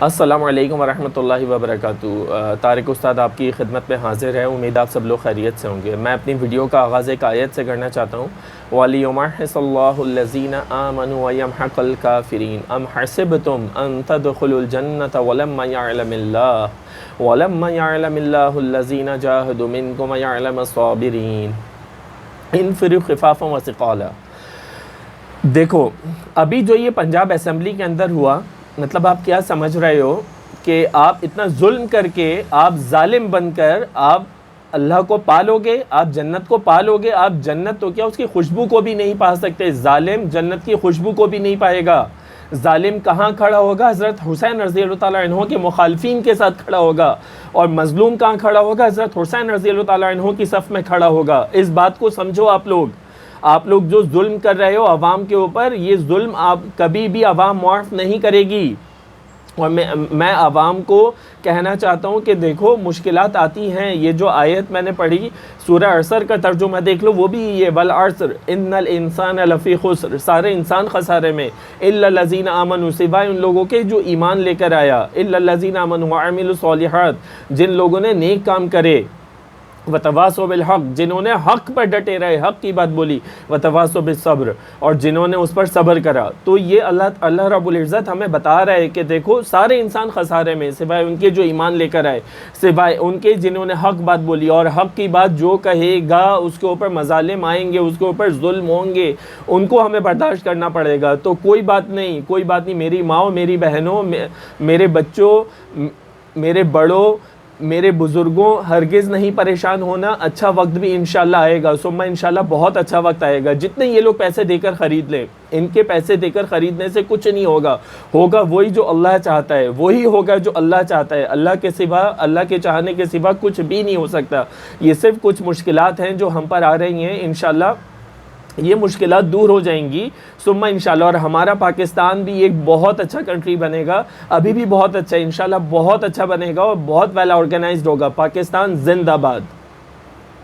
अस्सलामु अलैकुम वरहमतुल्लाहि वबरकातुहू। तारिक उस्ताद आपकी खिदमत में हाज़िर है। उम्मीद आप सब लोग खैरियत से होंगे। मैं अपनी वीडियो का आगाज़ एक आयत से करना चाहता हूँ। वलियुमहसिल्लाहुल्लज़ीना आमनू वयमहक़ल काफ़िरीन अम हसिबतुम अन तदख़ुलुल जन्नत वलम्मा यअलमिल्लाहुल्लज़ीना जाहदू मिनकुम वयअलमस्साबिरीन इनफ़िरू ख़िफ़ाफ़न व सिक़ाला। देखो, अभी जो ये पंजाब असेंबली के अंदर हुआ, मतलब आप क्या समझ रहे हो कि आप इतना जुल्म करके, आप जालिम बनकर आप अल्लाह को पालोगे, आप जन्नत को पालोगे। आप जन्नत तो क्या, उसकी खुशबू को भी नहीं पा सकते। जालिम जन्नत की खुशबू को भी नहीं पाएगा। जालिम कहाँ खड़ा होगा? हज़रत हुसैन रज़ियल्लाहु ताला अन्हु के मुखालफिन के साथ खड़ा होगा। और मज़लूम कहाँ खड़ा होगा? हज़रत हुसैन रज़ियल्लाहु ताला अन्हु की सफ़ में खड़ा होगा। इस बात को समझो। आप लोग जो जुल्म कर रहे हो अवाम के ऊपर, ये जुल्म आप कभी भी अवाम माफ़ नहीं करेगी। और मैं अवाम को कहना चाहता हूँ कि देखो, मुश्किलात आती हैं। ये जो आयत मैंने पढ़ी, सूरह असर का तर्जुमा देख लो, वो भी ये वल अस्र इन्नल इंसान लफ़ी खुस्र, सारे इंसान खसारे में, इल्ला लज़ीना आमनू, सिवाय उन लोगों के जो ईमान लेकर आया, इल्ला लज़ीना आमनू व अमिलु सॉलिहात, जिन लोगों ने नेक काम करे, वतवासो बिल हक़, जिन्होंने हक़ पर डटे रहे, हक़ की बात बोली, वतवासो बिल सब्र, और जिन्होंने उस पर सब्र करा। तो ये अल्लाह रब्बुल इज़्ज़त हमें बता रहा है कि देखो, सारे इंसान खसारे में, सिवाय उनके जो ईमान लेकर आए, सिवाय उनके जिन्होंने हक़ बात बोली। और हक़ की बात जो कहेगा उसके ऊपर मज़ालिम आएंगे, उसके ऊपर जुल्म होंगे, उनको हमें बर्दाश्त करना पड़ेगा। तो कोई बात नहीं, मेरी माओ, मेरी बहनों, मेरे बच्चों, मेरे बड़ों, मेरे बुज़ुर्गों, हरगिज़ नहीं परेशान होना। अच्छा वक्त भी इंशाल्लाह आएगा, सुम्मा इंशाल्लाह बहुत अच्छा वक्त आएगा। जितने ये लोग पैसे देकर ख़रीद लें, इनके पैसे देकर ख़रीदने से कुछ नहीं होगा। होगा वही जो अल्लाह चाहता है, वही होगा जो अल्लाह चाहता है। अल्लाह के सिवा, अल्लाह के चाहने के सिवा कुछ भी नहीं हो सकता। ये सिर्फ़ कुछ मुश्किलात हैं जो हम पर आ रही हैं। इंशाल्लाह ये मुश्किलात दूर हो जाएंगी सुम्मा इंशाल्लाह, और हमारा पाकिस्तान भी एक बहुत अच्छा कंट्री बनेगा। अभी भी बहुत अच्छा, इंशाल्लाह बहुत अच्छा बनेगा और बहुत वेल ऑर्गेनाइज्ड होगा। पाकिस्तान जिंदाबाद।